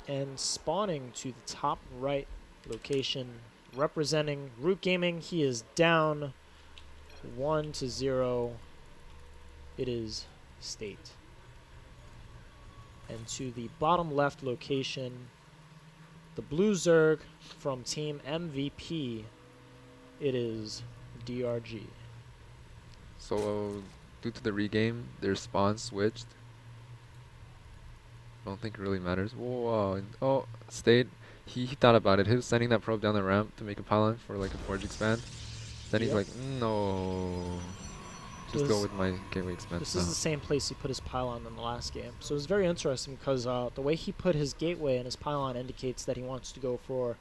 And spawning to the top right location, representing Root Gaming, he is down 1-0. It is State. And to the bottom left location, the Blue Zerg from Team MVP, it is DRG. So, due to the regame, their spawn switched. Don't think it really matters. Whoa, oh, State. He thought about it. He was sending that probe down the ramp to make a pylon for like a forge expand. Then he's Yep. like, no. Just go with my gateway expand. This is the same place he put his pylon in the last game. So it's very interesting because the way he put his gateway and his pylon indicates that he wants to go for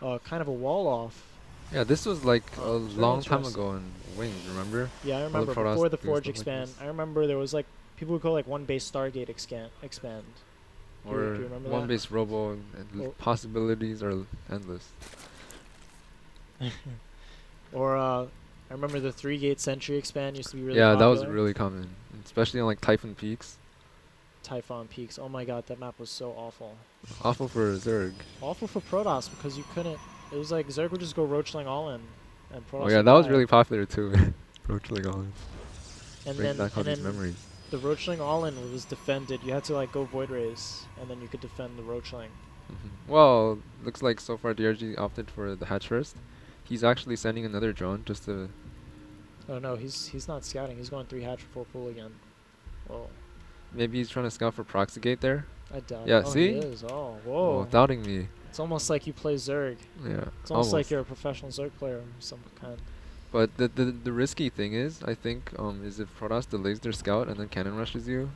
kind of a wall off. Yeah, this was like a long time interesting. ago in Wings, remember? Yeah, I All remember Protoss before the doing Forge stuff like expand. this. I remember there was like people would go like one base Stargate expand. Do you Or remember one that? base robo, and Or- possibilities are endless. Or I remember the 3-gate Sentry expand used to be really Yeah, popular. that was really common, especially on like Typhon Peaks. Typhon Peaks. Oh my god, that map was so awful. Awful for Zerg. Awful for Protoss because you couldn't. It was like Zerg would just go Roachling all in, and Protoss. Oh yeah, would that was die. really popular too. Roachling all in. And Bring then back all and these then memories. the Roachling all in was defended. You had to like go Void Rays, and then you could defend the Roachling. Well, looks like so far DRG opted for the hatch first. He's actually sending another drone just to. Oh no, he's not scouting. He's going 3 hatch for 4 pool again. Whoa, Maybe he's trying to scout for Proxy Gate there. I doubt. Yeah, Oh, see? he is. Oh, Oh, whoa. doubting me. It's almost like you play Zerg. Yeah, It's almost like you're a professional Zerg player of some kind. But the risky thing is, I think, is if Protoss delays their scout and then cannon rushes you.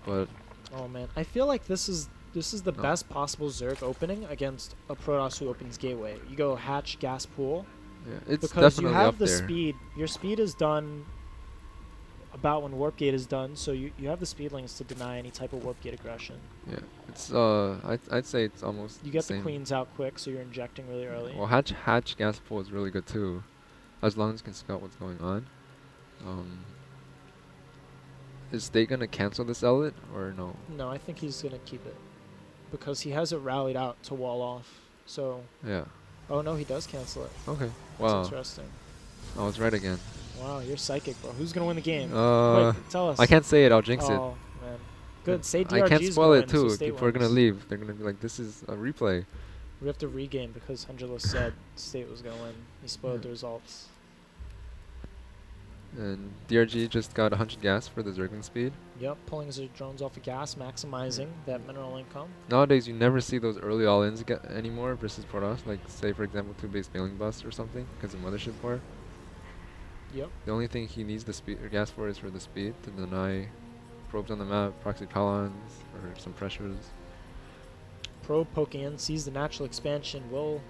But Oh man, I feel like this is the No. best possible Zerg opening against a Protoss who opens Gateway. You go hatch gas pool yeah, it's because you definitely have up the there. speed. Your speed is done about when Warp Gate is done, so you have the speedlings to deny any type of Warp Gate aggression. Yeah, it's I'd say it's almost You get the same. queens out quick, so you're injecting really early. Well, hatch gas pool is really good too, as long as you can scout what's going on. Is State gonna cancel this Elite or no? No, I think he's gonna keep it because he has it rallied out to wall off. So, Yeah. oh no, he does cancel it. Okay. That's Wow. interesting. I was right again. Wow, you're psychic, bro. Who's gonna win the game? Uh, Quick, tell us. I can't say it. I'll jinx it. Oh man, good. Say I DRG's can't spoil it going, too. so State People are gonna wins. leave. They're gonna be like, "This is a replay." We have to regame because Angela said State was gonna win. He spoiled Yeah. the results. And DRG just got 100 gas for the Zergling speed. Yep, pulling his drones off of gas, maximizing that mineral income. Nowadays, you never see those early all-ins anymore versus Protoss. Like, say for example, 2-base mailing bus or something, because of Mothership Core. Yep. The only thing he needs the speed or gas for is for the speed to deny probes on the map, proxy pylons, or some pressures. Probe poking in, sees the natural expansion. Will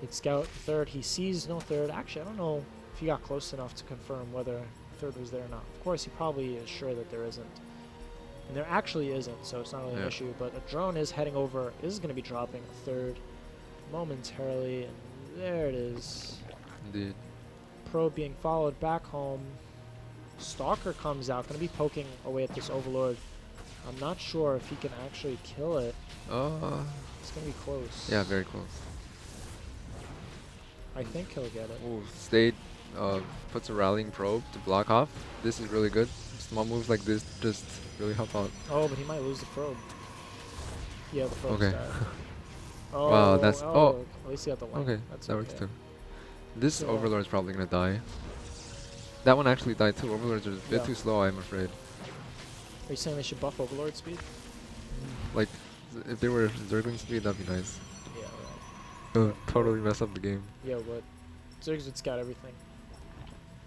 it scout third? He sees no third. Actually, I don't know if he got close enough to confirm whether third was there or not. Of course, he probably is sure that there isn't. And there actually isn't, so it's not really an Yeah. issue. But a drone is heading over, is going to be dropping a third momentarily. And there it is. Indeed. Probe being followed back home. Stalker comes out, going to be poking away at this Overlord. I'm not sure if he can actually kill it. It's going to be close. Yeah, very close. I think he'll get it. Ooh, State puts a rallying probe to block off. This is really good. Small moves like this just really help out. Oh, but he might lose the probe. Yeah, the probe's Okay. dead. Oh, Wow, that's- oh. At least he got the link. Okay, That's that works okay. too. This Yeah. Overlord's probably gonna die. That one actually died too. Overlords are a bit Yeah. too slow, I'm afraid. Are you saying they should buff Overlord speed? Like, if they were Zergling speed, that'd be nice. Yeah, Totally mess up the game. yeah, but Zergs would scout everything.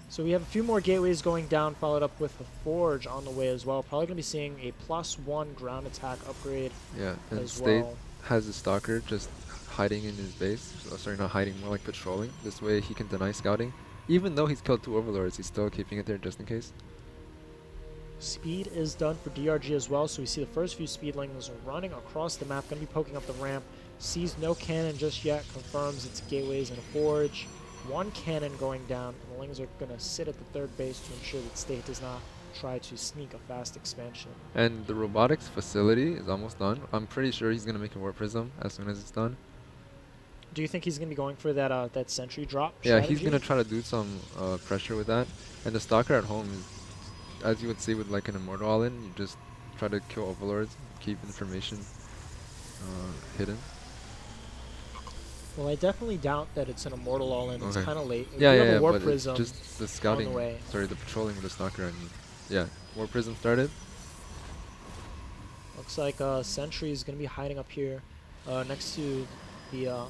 So we have a few more gateways going down, followed up with a Forge on the way as well. Probably going to be seeing a +1 ground attack upgrade Yeah, and as State well. has a stalker just hiding in his base. Sorry, not hiding, more like patrolling. This way he can deny scouting. Even though he's killed 2 Overlords, he's still keeping it there just in case. Speed is done for DRG as well, so we see the first few speedlings running across the map, going to be poking up the ramp. Sees no cannon just yet, confirms it's gateways and a Forge. 1 cannon going down, and the Lings are going to sit at the third base to ensure that State does not try to sneak a fast expansion. And the robotics facility is almost done. I'm pretty sure he's gonna make a warp prism as soon as it's done. Do you think he's going to be going for that that sentry drop Yeah, strategy? he's gonna try to do some pressure with that. And the stalker at home is, as you would see with like an immortal all-in, you just try to kill overlords, keep information hidden. Well, I definitely doubt that it's an immortal all-in. It's Okay. kind of late. We Yeah, do yeah, have yeah, a warp but it's prism just the on scouting. the way. Sorry, the patrolling with the stalker. I mean, yeah, warp prism started. Looks like sentry is going to be hiding up here next to the, uh,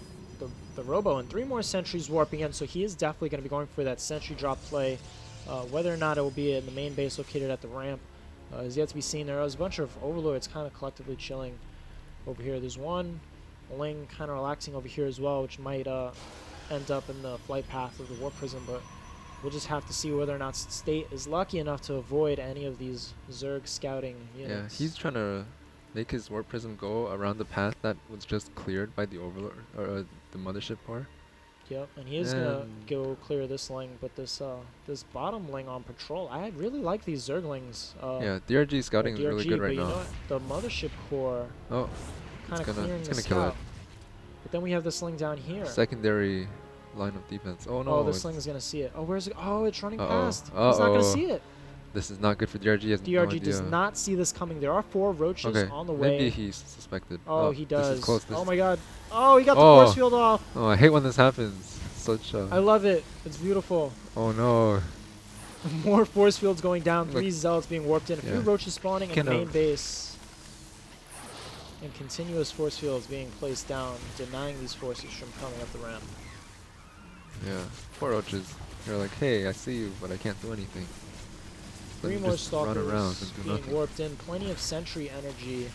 the robo, and 3 more sentries warping in. So he is definitely going to be going for that sentry drop play. Whether or not it will be in the main base located at the ramp is yet to be seen. There is a bunch of overlords kind of collectively chilling over here. There's one Ling kind of relaxing over here as well, which might end up in the flight path of the warp prism, but we'll just have to see whether or not State is lucky enough to avoid any of these Zerg scouting units. Yeah, he's trying to make his warp prism go around the path that was just cleared by the overlord or the mothership core. Yep, and he is gonna go clear this Ling, but this bottom Ling on patrol, I really like these Zerglings. Yeah, DRG scouting is really good right but now. You know what? The mothership core Oh, kind of clearing it's the gonna kill it. scout. But then we have this Ling down here. Secondary line of defense. Oh no! Oh, this Ling's gonna see it. Oh, where's it? Oh, it's running past. He's Uh-oh. not gonna see it. This is not good for DRG. He has no DRG idea. does not see this coming. There are 4 roaches on the way. Maybe he's suspected. Oh, he does. This is close. Oh my god. Oh, he got the force field off. Oh, I hate when this happens. Such a... I love it. It's beautiful. Oh no. More force fields going down. Look. 3 zealots being warped in. A few roaches spawning in the main base. And continuous force fields being placed down, denying these forces from coming up the ramp. Yeah. Poor roaches. They're like, hey, I see you, but I can't do anything. 3 more just run stalkers around and do being nothing. warped in. Plenty of sentry energy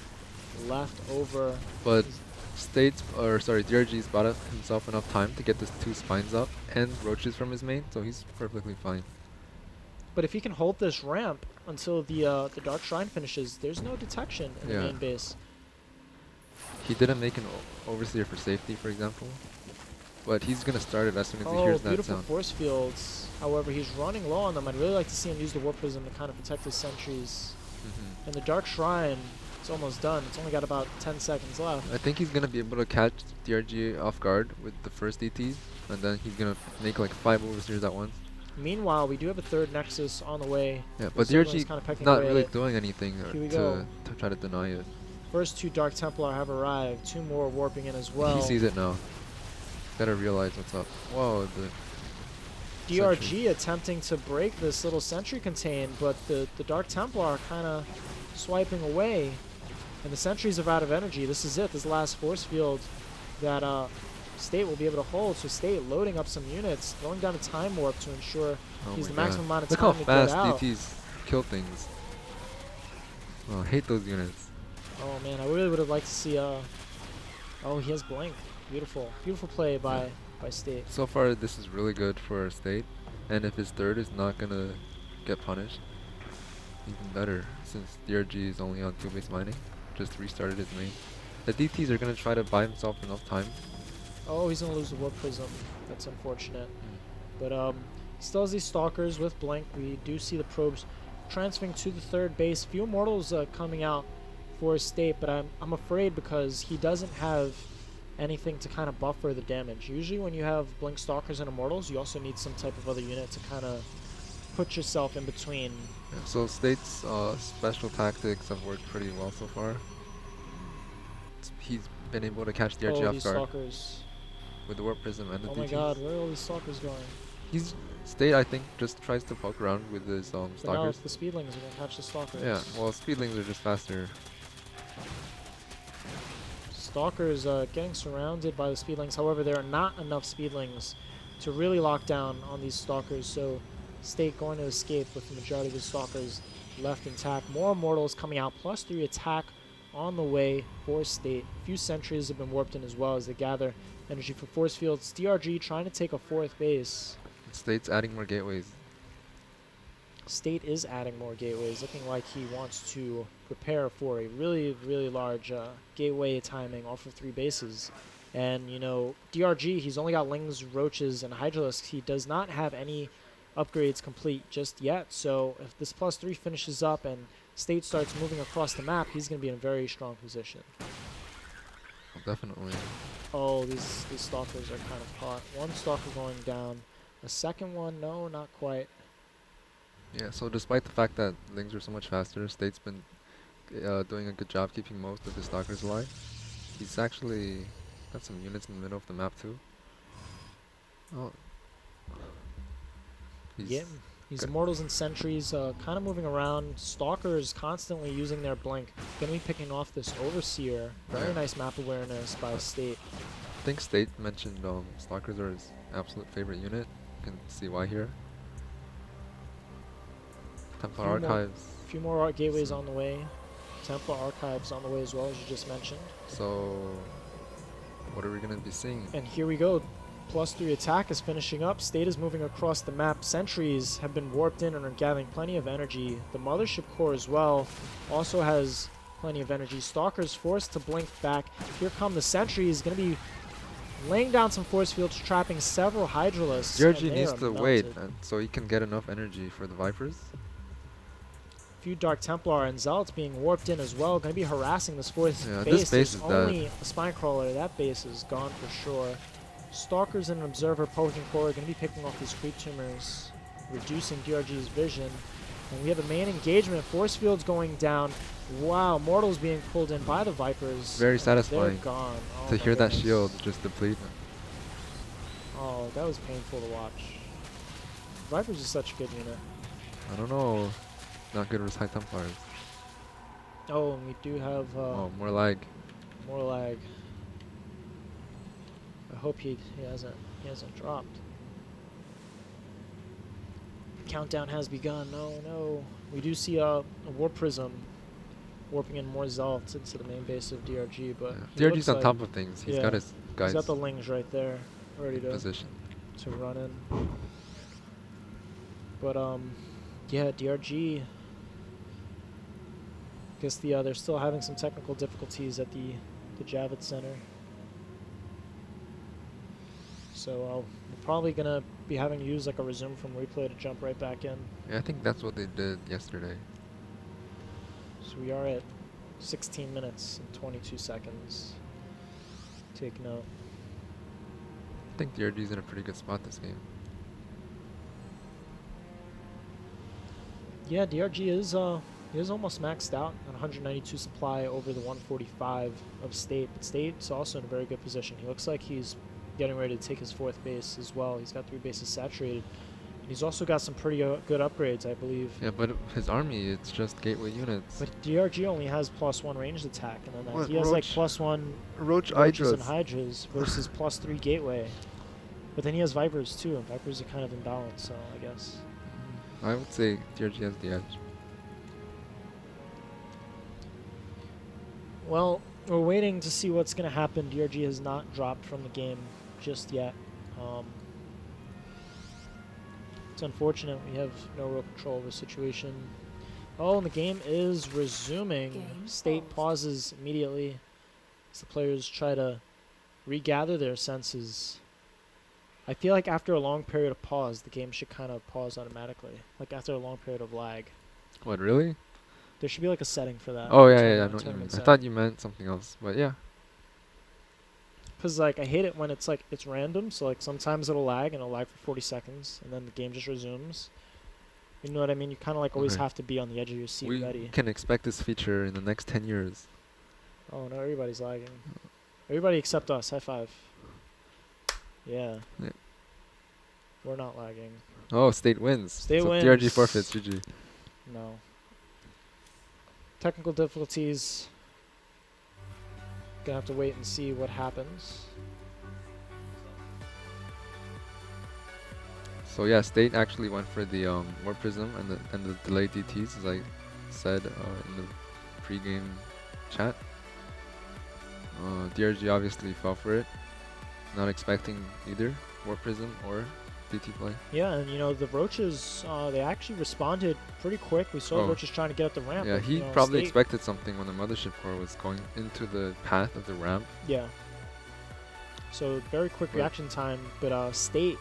left over. But DRG's bought himself enough time to get this 2 spines up and roaches from his main, so he's perfectly fine. But if he can hold this ramp until the Dark Shrine finishes, there's no detection in the main base. He didn't make an overseer for safety, for example, but he's gonna start it as soon as he hears that beautiful sound. force fields. However, he's running low on them. I'd really like to see him use the warp prism to kind of protect his sentries. And the Dark Shrine, it's almost done. It's only got about 10 seconds left. I think he's gonna be able to catch DRG off guard with the first DT, and then he's gonna make like 5 overseers at once. Meanwhile, we do have a 3rd Nexus on the way. Yeah, but DRG not really doing anything to try to deny it. First 2 Dark Templar have arrived. 2 more warping in as well. He sees it now. Gotta realize what's up. Whoa, the DRG attempting to break this little sentry contain, but the Dark Templar are kind of swiping away. And the sentries are out of energy. This is it. This last force field that State will be able to hold. So State loading up some units, going down a time warp to ensure he's the maximum amount of time to get out. Look how fast DTs kill things. Oh, I hate those units. Oh man, I really would have liked to see oh, he has Blink. Beautiful. Beautiful play by State. So far this is really good for State, and if his 3rd is not gonna get punished, even better, since DRG is only on 2 base mining. Just restarted his main. The DTs are gonna try to buy himself enough time. Oh, he's gonna lose the warp prism. That's unfortunate. But still has these stalkers with Blink. We do see the probes transferring to the 3rd base. Few immortals coming out for State, but I'm afraid because he doesn't have anything to kind of buffer the damage. Usually when you have Blink Stalkers and Immortals, you also need some type of other unit to kind of put yourself in between. Yeah, so State's special tactics have worked pretty well so far. He's been able to catch DRG off guard stalkers. With the warp prism and the DTs. Oh my god, where are all these stalkers going? State, I think, just tries to poke around with his stalkers. But now the speedlings are going to catch the stalkers. Yeah, well, speedlings are just faster. Stalkers getting surrounded by the speedlings. However, there are not enough speedlings to really lock down on these stalkers, so State going to escape with the majority of the stalkers left intact. More immortals coming out, +3 attack on the way for State. A few sentries have been warped in as well as they gather energy for force fields. DRG trying to take a 4th base. State's adding more gateways. State is adding more gateways, looking like he wants to prepare for a really, really large gateway timing off of 3 bases. And, you know, DRG, he's only got Lings, Roaches, and Hydralisks. He does not have any upgrades complete just yet. So if this +3 finishes up and State starts moving across the map, he's going to be in a very strong position. Well, definitely. Oh, these stalkers are kind of hot. One stalker going down. A second one, no, not quite. Yeah, so despite the fact that Lings are so much faster, State's been doing a good job keeping most of his stalkers alive. He's actually got some units in the middle of the map too. Oh. Yeah, these good. Immortals and Sentries kind of moving around. Stalkers constantly using their blink. Gonna be picking off this Overseer. Very Yeah. nice map awareness by State. I think State mentioned stalkers are his absolute favorite unit. You can see why here. Templar Archives. A few more art gateways on the way. Templar Archives on the way as well, as you just mentioned. So, what are we going to be seeing? And here we go. +3 attack is finishing up. State is moving across the map. Sentries have been warped in and are gathering plenty of energy. The Mothership Core as well also has plenty of energy. Stalkers forced to blink back. Here come the Sentries. Going to be laying down some force fields, trapping several Hydralisks. DRG needs to wait so he can get enough energy for the Vipers. A few Dark Templar and Zealots being warped in as well. Going to be harassing this force Yeah, base. this base is only dead. a Spine Crawler. That base is gone for sure. Stalkers and an Observer poking forward. Going to be picking off these Creep Tumors, reducing DRG's vision. And we have a main engagement. Force fields going down. Wow, Mortals being pulled in by the Vipers. Very satisfying. They're gone. Oh To hear goodness. that shield just deplete. Oh, that was painful to watch. Vipers is such a good unit. I don't know. Not good with High Templars. Oh, and we do have Oh, more lag. more lag. I hope he hasn't dropped. Countdown has begun. No. We do see a Warp Prism warping in more Zealots into the main base of DRG, but yeah. DRG's on top of things. He's got his guys. He's got the Lings right there, ready to position. To run in. But yeah, DRG. Guess they're still having some technical difficulties at the Javits Center. So we're probably gonna be having to use like a resume from replay to jump right back in. Yeah, I think that's what they did yesterday. So we are at 16 minutes and 22 seconds. Take note. I think DRG's in a pretty good spot this game. Yeah, DRG is almost maxed out at 192 supply over the 145 of State. But State's also in a very good position. He looks like he's getting ready to take his 4th base as well. He's got 3 bases saturated. And he's also got some pretty good upgrades, I believe. Yeah, but his army, it's just gateway units. But DRG only has +1 ranged attack, and then he has Roach, like +1 Roaches Roaches and Hydras versus +3 gateway. But then he has Vipers too, and Vipers are kind of imbalanced, so I guess. I would say DRG has the edge. Well, we're waiting to see what's going to happen. DRG has not dropped from the game just yet. It's unfortunate. We have no real control over the situation. Oh, and the game is resuming. State pauses immediately as the players try to regather their senses. I feel like after a long period of pause, the game should kind of pause automatically. Like after a long period of lag. What, really? There should be like a setting for that. Oh, yeah, I know what you mean. tournament I setting. thought you meant something else, but yeah. Because like I hate it when it's like it's random, so like sometimes it'll lag and it'll lag for 40 seconds and then the game just resumes. You know what I mean? You kind of like always Okay. have to be on the edge of your seat We ready. can expect this feature in the next 10 years. Oh no, everybody's lagging. Everybody except us. High five. Yeah. Yeah. We're not lagging. Oh, State wins. State so wins. DRG forfeits, GG. No. Technical difficulties. Gonna have to wait and see what happens. So yeah, State actually went for the War Prism and the delayed DTs, as I said in the pre-game chat. DRG obviously fell for it, not expecting either War Prism or DT play. Yeah, and you know the Roaches, they actually responded pretty quick. We saw Roaches trying to get up the ramp. Yeah, but, he you know, probably State expected something when the Mothership Core was going into the path of the ramp. Yeah. So very quick reaction time, but State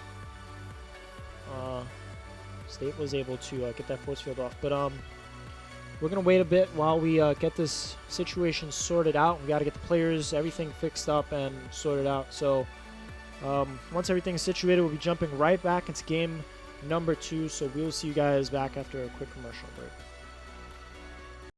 State was able to get that force field off. But we're going to wait a bit while we get this situation sorted out. We got to get the players, everything fixed up and sorted out. So once everything's situated, we'll be jumping right back into game number 2. So we'll see you guys back after a quick commercial break.